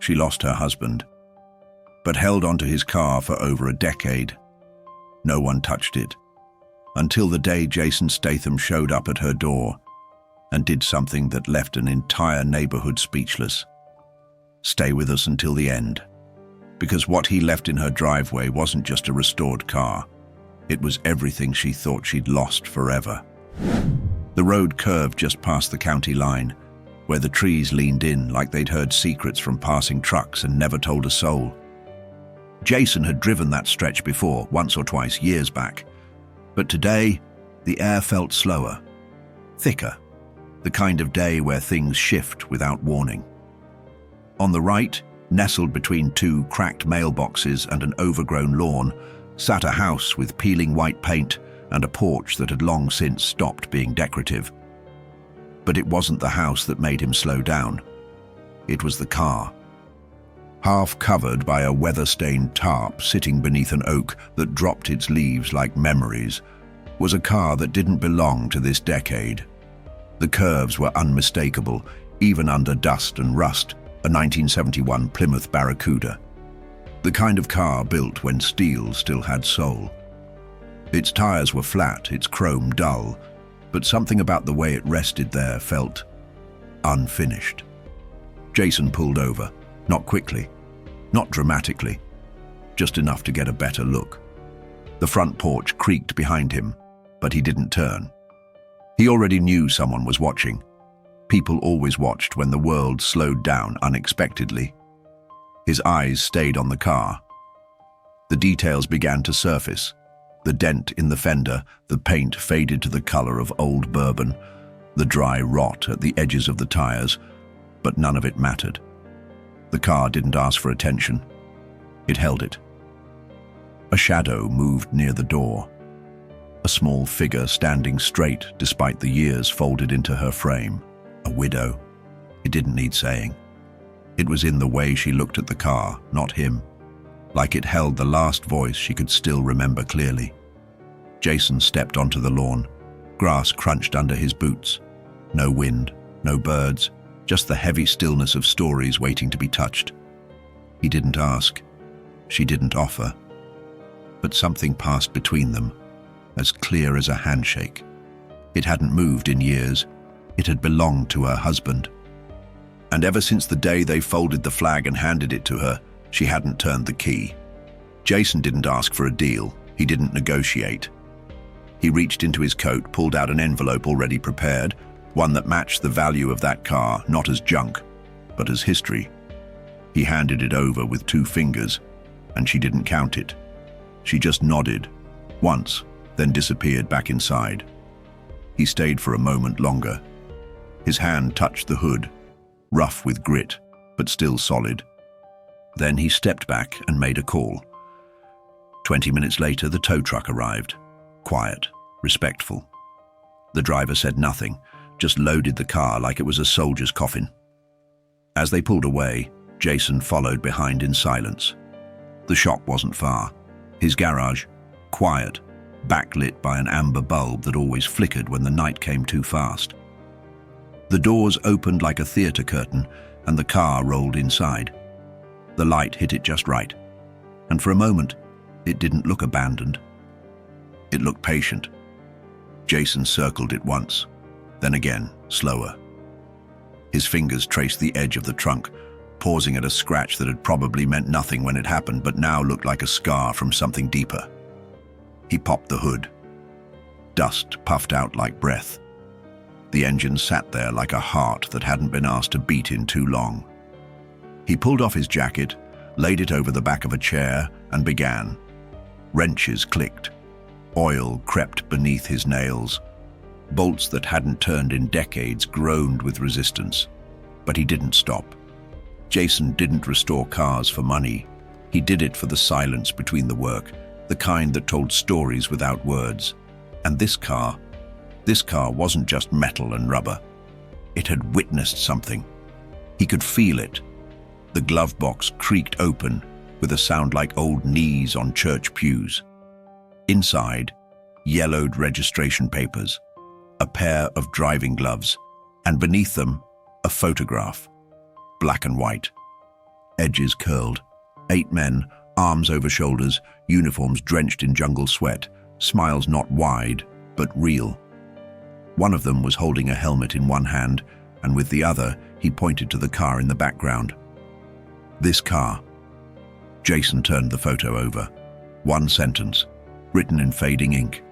She lost her husband, but held onto his car for over a decade. No one touched it, until the day Jason Statham showed up at her door and did something that left an entire neighborhood speechless. Stay with us until the end, because what he left in her driveway wasn't just a restored car. It was everything she thought she'd lost forever. The road curved just past the county line, where the trees leaned in like they'd heard secrets from passing trucks and never told a soul. Jason had driven that stretch before, once or twice, years back. But today, the air felt slower, thicker, the kind of day where things shift without warning. On the right, nestled between two cracked mailboxes and an overgrown lawn, sat a house with peeling white paint and a porch that had long since stopped being decorative. But it wasn't the house that made him slow down. It was the car. Half covered by a weather-stained tarp sitting beneath an oak that dropped its leaves like memories, was a car that didn't belong to this decade. The curves were unmistakable, even under dust and rust, a 1971 Plymouth Barracuda. The kind of car built when steel still had soul. Its tires were flat, its chrome dull, but something about the way it rested there felt unfinished. Jason pulled over, not quickly, not dramatically, just enough to get a better look. The front porch creaked behind him, but he didn't turn. He already knew someone was watching. People always watched when the world slowed down unexpectedly. His eyes stayed on the car. The details began to surface. The dent in the fender, the paint faded to the color of old bourbon, the dry rot at the edges of the tires, but none of it mattered. The car didn't ask for attention. It held it. A shadow moved near the door. A small figure standing straight despite the years folded into her frame. A widow. It didn't need saying. It was in the way she looked at the car, not him. Like it held the last voice she could still remember clearly. Jason stepped onto the lawn. Grass crunched under his boots. No wind, no birds, just the heavy stillness of stories waiting to be touched. He didn't ask. She didn't offer. But something passed between them, as clear as a handshake. It hadn't moved in years. It had belonged to her husband. And ever since the day they folded the flag and handed it to her, she hadn't turned the key. Jason didn't ask for a deal. He didn't negotiate. He reached into his coat, pulled out an envelope already prepared, one that matched the value of that car, not as junk, but as history. He handed it over with 2 fingers, and she didn't count it. She just nodded, once, then disappeared back inside. He stayed for a moment longer. His hand touched the hood, rough with grit, but still solid. Then he stepped back and made a call. 20 minutes later, the tow truck arrived. Quiet, respectful. The driver said nothing, just loaded the car like it was a soldier's coffin. As they pulled away, Jason followed behind in silence. The shop wasn't far. His garage, quiet, backlit by an amber bulb that always flickered when the night came too fast. The doors opened like a theater curtain, and the car rolled inside. The light hit it just right, and for a moment, it didn't look abandoned. It looked patient. Jason circled it once, then again, slower. His fingers traced the edge of the trunk, pausing at a scratch that had probably meant nothing when it happened, but now looked like a scar from something deeper. He popped the hood. Dust puffed out like breath. The engine sat there like a heart that hadn't been asked to beat in too long. He pulled off his jacket, laid it over the back of a chair, and began. Wrenches clicked. Oil crept beneath his nails. Bolts that hadn't turned in decades groaned with resistance. But he didn't stop. Jason didn't restore cars for money. He did it for the silence between the work, the kind that told stories without words. And this car wasn't just metal and rubber. It had witnessed something. He could feel it. The glove box creaked open with a sound like old knees on church pews. Inside, yellowed registration papers, a pair of driving gloves, and beneath them, a photograph, black and white. edges curled. 8 men, arms over shoulders, uniforms drenched in jungle sweat, smiles not wide, but real. One of them was holding a helmet in one hand, and with the other, he pointed to the car in the background. This car. Jason turned the photo over. One sentence, written in fading ink.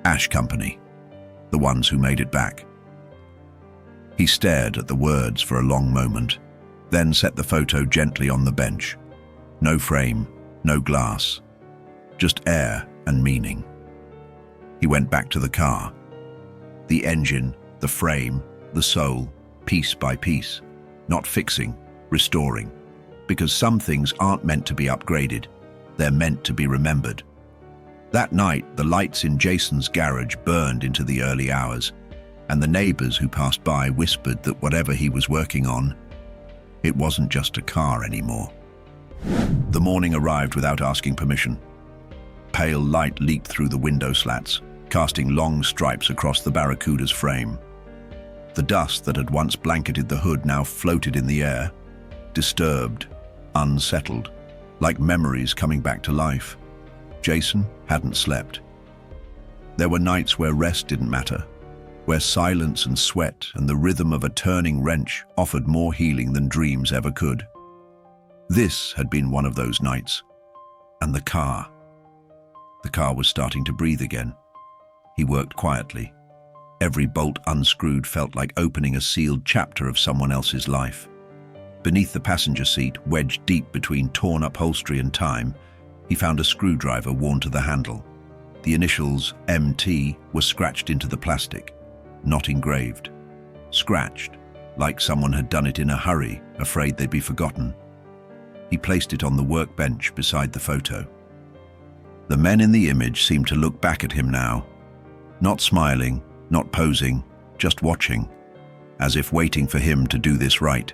Ash Company. The ones who made it back. He stared at the words for a long moment, then set the photo gently on the bench. No frame, no glass, just air and meaning. He went back to the car. The engine, the frame, the soul, piece by piece. Not fixing, restoring. Because some things aren't meant to be upgraded. They're meant to be remembered. That night, the lights in Jason's garage burned into the early hours, and the neighbors who passed by whispered that whatever he was working on, it wasn't just a car anymore. The morning arrived without asking permission. Pale light leaked through the window slats, casting long stripes across the Barracuda's frame. The dust that had once blanketed the hood now floated in the air, disturbed, unsettled, like memories coming back to life. Jason hadn't slept. There were nights where rest didn't matter, where silence and sweat and the rhythm of a turning wrench offered more healing than dreams ever could. This had been one of those nights. And the car. The car was starting to breathe again. He worked quietly. Every bolt unscrewed felt like opening a sealed chapter of someone else's life. Beneath the passenger seat, wedged deep between torn upholstery and time, he found a screwdriver worn to the handle. The initials MT were scratched into the plastic, not engraved. Scratched, like someone had done it in a hurry, afraid they'd be forgotten. He placed it on the workbench beside the photo. The men in the image seemed to look back at him now, not smiling, not posing, just watching, as if waiting for him to do this right.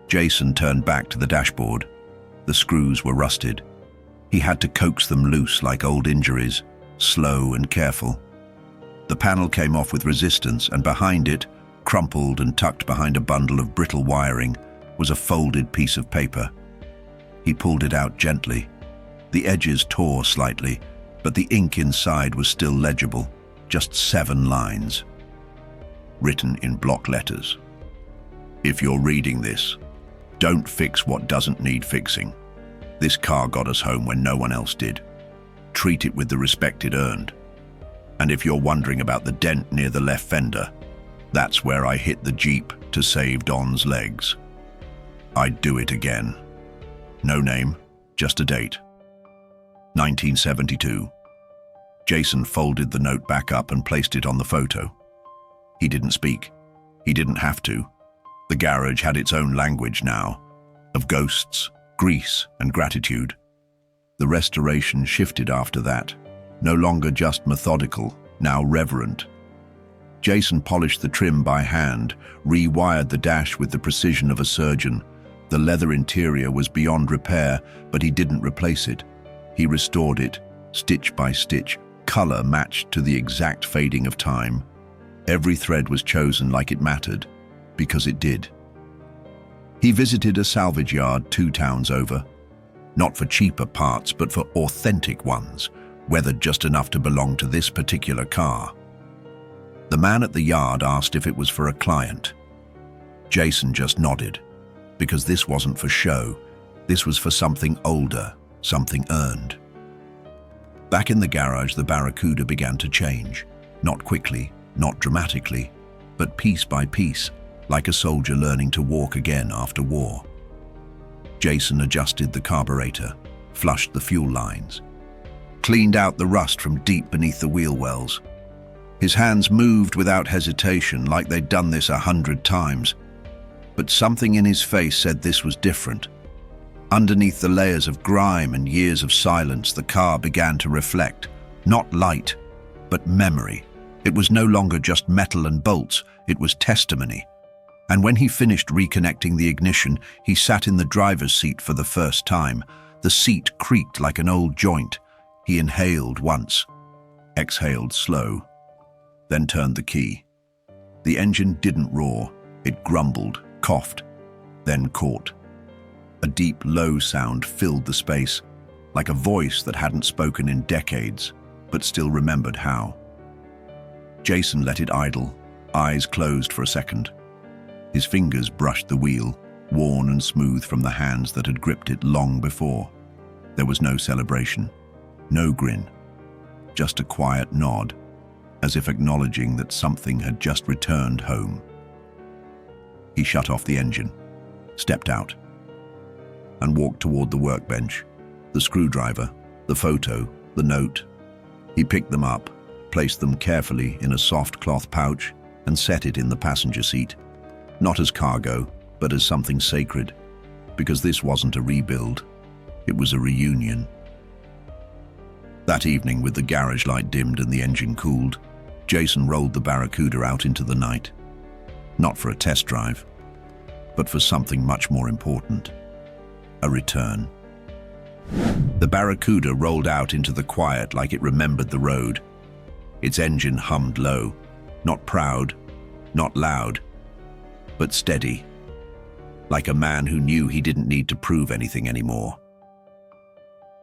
Jason turned back to the dashboard. The screws were rusted. He had to coax them loose like old injuries, slow and careful. The panel came off with resistance, and behind it, crumpled and tucked behind a bundle of brittle wiring, was a folded piece of paper. He pulled it out gently. The edges tore slightly, but the ink inside was still legible, just 7 lines. Written in block letters. If you're reading this, don't fix what doesn't need fixing. This car got us home when no one else did. Treat it with the respect it earned. And if you're wondering about the dent near the left fender, that's where I hit the Jeep to save Don's legs. I'd do it again. No name, just a date. 1972. Jason folded the note back up and placed it on the photo. He didn't speak. He didn't have to. The garage had its own language now, of ghosts, grease, and gratitude. The restoration shifted after that, no longer just methodical, now reverent. Jason polished the trim by hand, rewired the dash with the precision of a surgeon. The leather interior was beyond repair, but he didn't replace it. He restored it, stitch by stitch, color matched to the exact fading of time. Every thread was chosen like it mattered, because it did. He visited a salvage yard 2 towns over, not for cheaper parts, but for authentic ones, weathered just enough to belong to this particular car. The man at the yard asked if it was for a client. Jason just nodded, because this wasn't for show. This was for something older, something earned. Back in the garage, the Barracuda began to change. Not quickly, not dramatically, but piece by piece, like a soldier learning to walk again after war. Jason adjusted the carburetor, flushed the fuel lines, cleaned out the rust from deep beneath the wheel wells. His hands moved without hesitation, like they'd done this 100 times. But something in his face said this was different. Underneath the layers of grime and years of silence, the car began to reflect, not light, but memory. It was no longer just metal and bolts, it was testimony. And when he finished reconnecting the ignition, he sat in the driver's seat for the first time. The seat creaked like an old joint. He inhaled once, exhaled slow, then turned the key. The engine didn't roar, it grumbled, coughed, then caught. deep, low sound filled the space, like a voice that hadn't spoken in decades, but still remembered how. Jason let it idle, eyes closed for a second. His fingers brushed the wheel, worn and smooth from the hands that had gripped it long before. There was no celebration, no grin, just a quiet nod, as if acknowledging that something had just returned home. He shut off the engine, stepped out, and walked toward the workbench, the screwdriver, the photo, the note. He picked them up, placed them carefully in a soft cloth pouch, and set it in the passenger seat, not as cargo, but as something sacred, because this wasn't a rebuild, it was a reunion. That evening, with the garage light dimmed and the engine cooled, Jason rolled the Barracuda out into the night. Not for a test drive, but for something much more important, a return. The Barracuda rolled out into the quiet like it remembered the road. Its engine hummed low, not proud, not loud, but steady, like a man who knew he didn't need to prove anything anymore.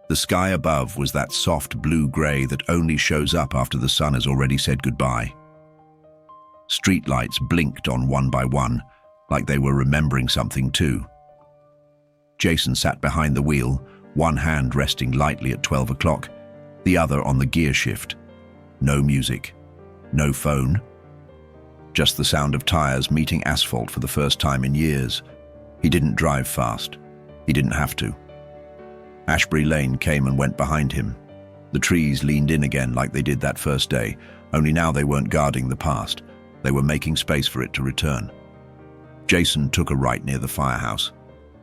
The sky above was that soft blue-gray that only shows up after the sun has already said goodbye. Streetlights blinked on one by one, like they were remembering something too. Jason sat behind the wheel, one hand resting lightly at 12 o'clock, the other on the gear shift. No music, no phone, just the sound of tires meeting asphalt for the first time in years. He didn't drive fast. He didn't have to. Ashbury Lane came and went behind him. The trees leaned in again like they did that first day, only now they weren't guarding the past. They were making space for it to return. Jason took a right near the firehouse,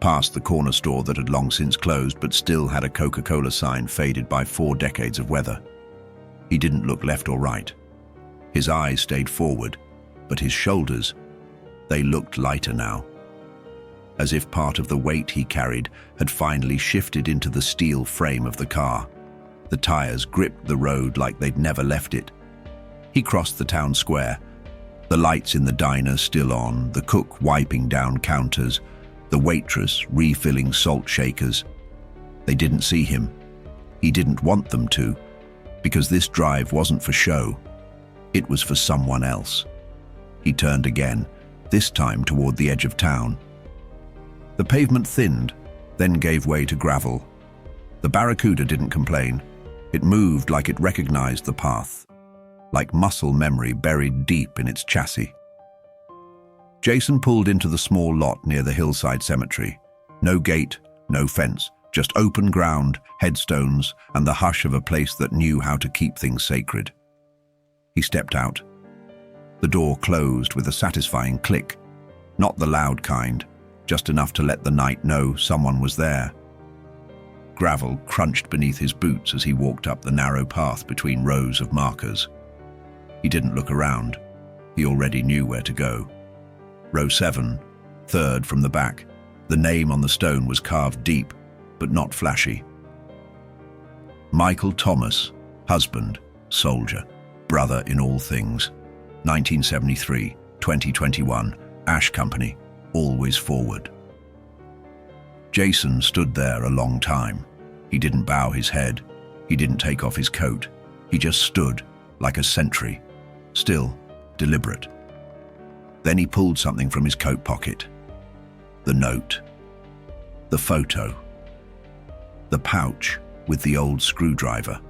past the corner store that had long since closed but still had a Coca-Cola sign faded by 4 decades of weather. He didn't look left or right. His eyes stayed forward, but his shoulders, they looked lighter now, as if part of the weight he carried had finally shifted into the steel frame of the car. The tires gripped the road like they'd never left it. He crossed the town square, the lights in the diner still on, the cook wiping down counters, the waitress refilling salt shakers. They didn't see him. He didn't want them to, because this drive wasn't for show. It was for someone else. He turned again, this time toward the edge of town. The pavement thinned, then gave way to gravel. The Barracuda didn't complain. It moved like it recognized the path, like muscle memory buried deep in its chassis. Jason pulled into the small lot near the hillside cemetery. No gate, no fence, just open ground, headstones, and the hush of a place that knew how to keep things sacred. He stepped out. The door closed with a satisfying click, not the loud kind, just enough to let the night know someone was there. Gravel crunched beneath his boots as he walked up the narrow path between rows of markers. He didn't look around. He already knew where to go. Row 7, third from the back. The name on the stone was carved deep, but not flashy. Michael Thomas, husband, soldier, brother in all things. 1973, 2021, Ash Company, always forward. Jason stood there a long time. He didn't bow his head. He didn't take off his coat. He just stood like a sentry, still, deliberate. Then he pulled something from his coat pocket. The note. The photo. The pouch with the old screwdriver.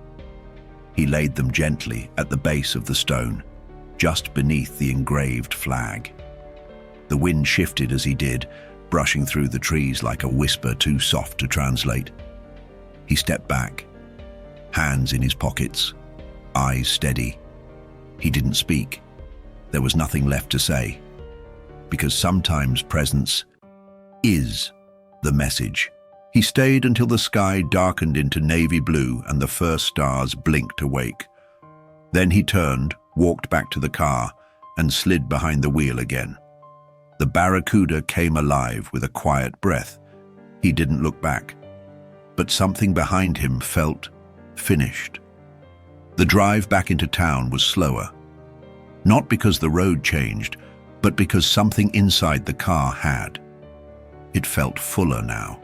He laid them gently at the base of the stone, just beneath the engraved flag. The wind shifted as he did, brushing through the trees like a whisper too soft to translate. He stepped back, hands in his pockets, eyes steady. He didn't speak. There was nothing left to say, because sometimes presence is the message. He stayed until the sky darkened into navy blue and the first stars blinked awake. Then he turned, walked back to the car, and slid behind the wheel again. The Barracuda came alive with a quiet breath. He didn't look back, but something behind him felt finished. The drive back into town was slower, not because the road changed, but because something inside the car had. It felt fuller now,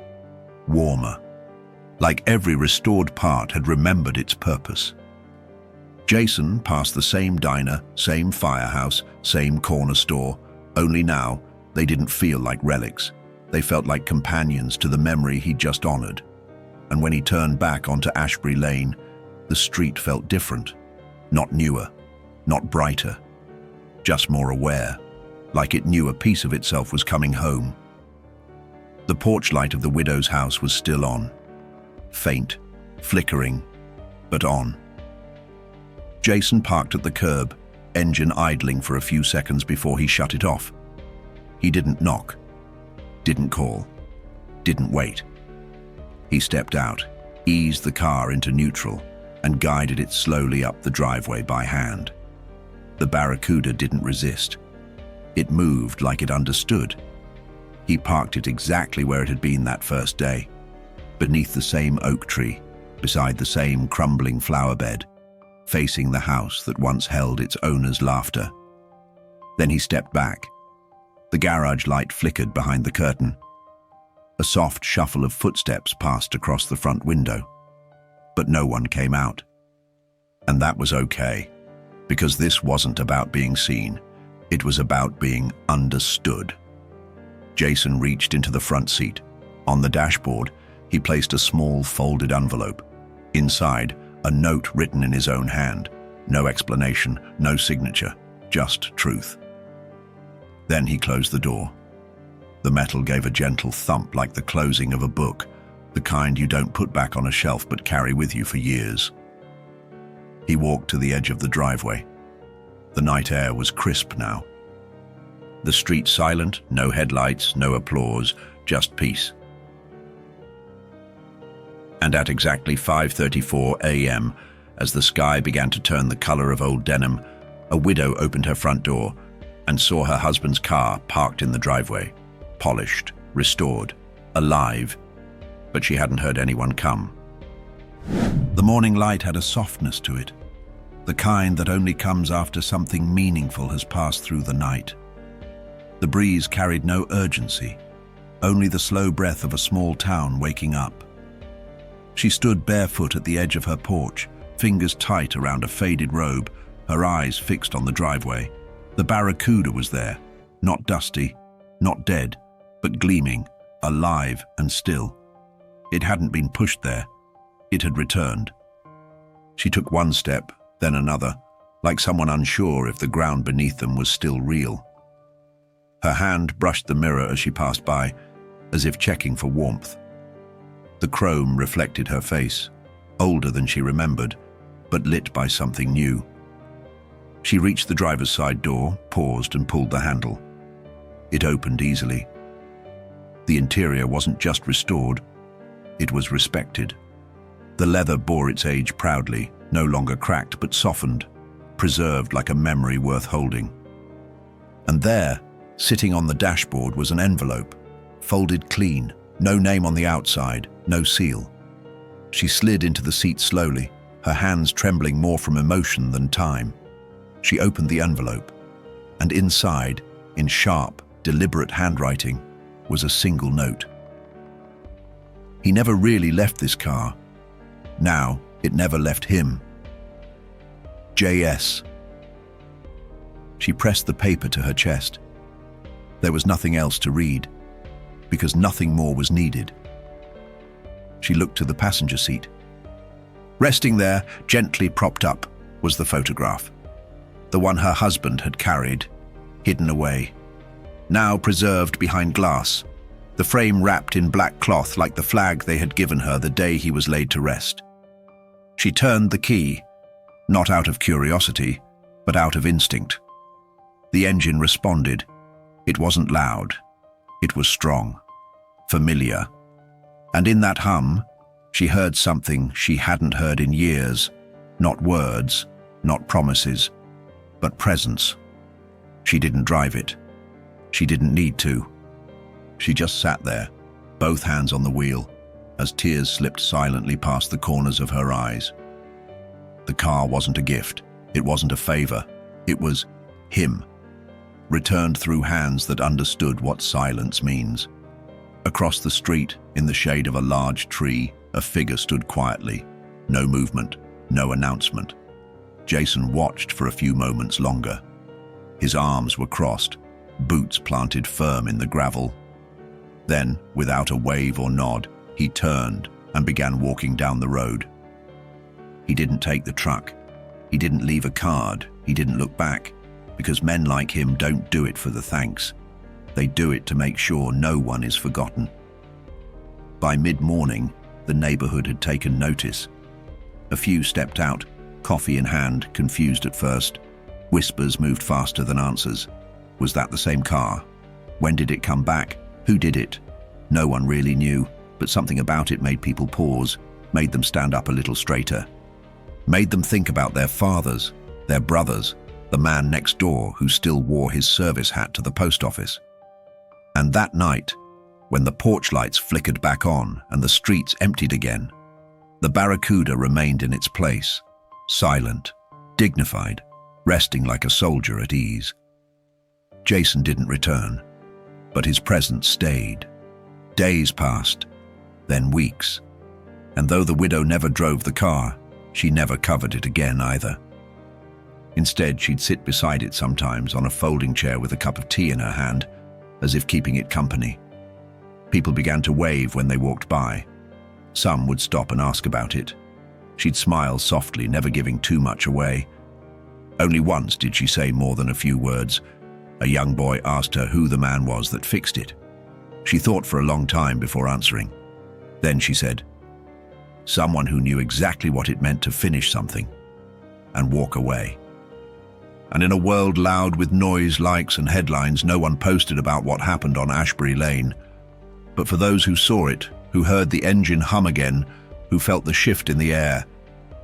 warmer, like every restored part had remembered its purpose. Jason passed the same diner, same firehouse, same corner store, only now they didn't feel like relics. They felt like companions to the memory he'd just honored. And when he turned back onto Ashbury Lane, the street felt different. Not newer, not brighter, just more aware, like it knew a piece of itself was coming home. The porch light of the widow's house was still on, faint, flickering, but on. Jason parked at the curb, engine idling for a few seconds before he shut it off. He didn't knock, didn't call, didn't wait. He stepped out, eased the car into neutral, and guided it slowly up the driveway by hand. The Barracuda didn't resist. It moved like it understood. He parked it exactly where it had been that first day, beneath the same oak tree, beside the same crumbling flower bed, facing the house that once held its owner's laughter. Then he stepped back. The garage light flickered behind the curtain. A soft shuffle of footsteps passed across the front window, but no one came out. And that was okay, because this wasn't about being seen. It was about being understood. Jason reached into the front seat. On the dashboard, he placed a small folded envelope. Inside, a note written in his own hand. No explanation, no signature, just truth. Then he closed the door. The metal gave a gentle thump like the closing of a book, the kind you don't put back on a shelf but carry with you for years. He walked to the edge of the driveway. The night air was crisp now. The street silent, no headlights, no applause, just peace. And at exactly 5:34 a.m., as the sky began to turn the color of old denim, a widow opened her front door and saw her husband's car parked in the driveway, polished, restored, alive, but she hadn't heard anyone come. The morning light had a softness to it, the kind that only comes after something meaningful has passed through the night. The breeze carried no urgency, only the slow breath of a small town waking up. She stood barefoot at the edge of her porch, fingers tight around a faded robe, her eyes fixed on the driveway. The Barracuda was there, not dusty, not dead, but gleaming, alive and still. It hadn't been pushed there. It had returned. She took one step, then another, like someone unsure if the ground beneath them was still real. Her hand brushed the mirror as she passed by, as if checking for warmth. The chrome reflected her face, older than she remembered, but lit by something new. She reached the driver's side door, paused and pulled the handle. It opened easily. The interior wasn't just restored, it was respected. The leather bore its age proudly, no longer cracked but softened, preserved like a memory worth holding. And there, sitting on the dashboard, was an envelope, folded clean, no name on the outside, no seal. She slid into the seat slowly, her hands trembling more from emotion than time. She opened the envelope, and inside, in sharp, deliberate handwriting, was a single note. He never really left this car. Now, it never left him. J.S. She pressed the paper to her chest. There was nothing else to read, because nothing more was needed. She looked to the passenger seat. Resting there, gently propped up, was the photograph. The one her husband had carried, hidden away. Now preserved behind glass, the frame wrapped in black cloth like the flag they had given her the day he was laid to rest. She turned the key, not out of curiosity, but out of instinct. The engine responded. It wasn't loud. It was strong, familiar. And in that hum, she heard something she hadn't heard in years. Not words, not promises, but presence. She didn't drive it. She didn't need to. She just sat there, both hands on the wheel, as tears slipped silently past the corners of her eyes. The car wasn't a gift. It wasn't a favor. It was him, returned through hands that understood what silence means. Across the street, In the shade of a large tree, a figure stood quietly. No movement, no announcement. Jason watched for a few moments longer. His arms were crossed, boots planted firm in the gravel. Then, without a wave or nod, he turned and began walking down the road. He didn't take the truck. He didn't leave a card. He didn't look back, because men like him don't do it for the thanks. They do it to make sure no one is forgotten. By mid-morning, the neighborhood had taken notice. A few stepped out, coffee in hand, confused at first. Whispers moved faster than answers. Was that the same car? When did it come back? Who did it? No one really knew, but something about it made people pause, made them stand up a little straighter. Made them think about their fathers, their brothers, the man next door who still wore his service hat to the post office. And that night, when the porch lights flickered back on and the streets emptied again, the Barracuda remained in its place, silent, dignified, resting like a soldier at ease. Jason didn't return, but his presence stayed. Days passed, then weeks, and though the widow never drove the car, she never covered it again either. Instead, she'd sit beside it sometimes on a folding chair with a cup of tea in her hand, as if keeping it company. People began to wave when they walked by. Some would stop and ask about it. She'd smile softly, never giving too much away. Only once did she say more than a few words. A young boy asked her who the man was that fixed it. She thought for a long time before answering. Then she said, "Someone who knew exactly what it meant to finish something and walk away." And in a world loud with noise, likes and headlines, no one posted about what happened on Ashbury Lane. But for those who saw it, who heard the engine hum again, who felt the shift in the air,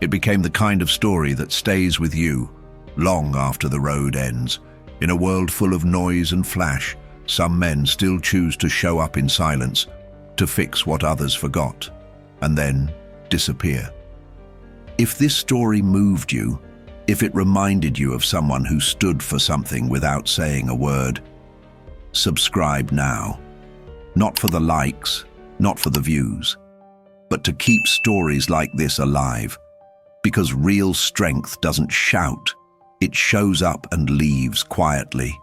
it became the kind of story that stays with you long after the road ends. In a world full of noise and flash, some men still choose to show up in silence, to fix what others forgot, and then disappear. If this story moved you, if it reminded you of someone who stood for something without saying a word, subscribe now. Not for the likes, not for the views, but to keep stories like this alive. Because real strength doesn't shout, it shows up and leaves quietly.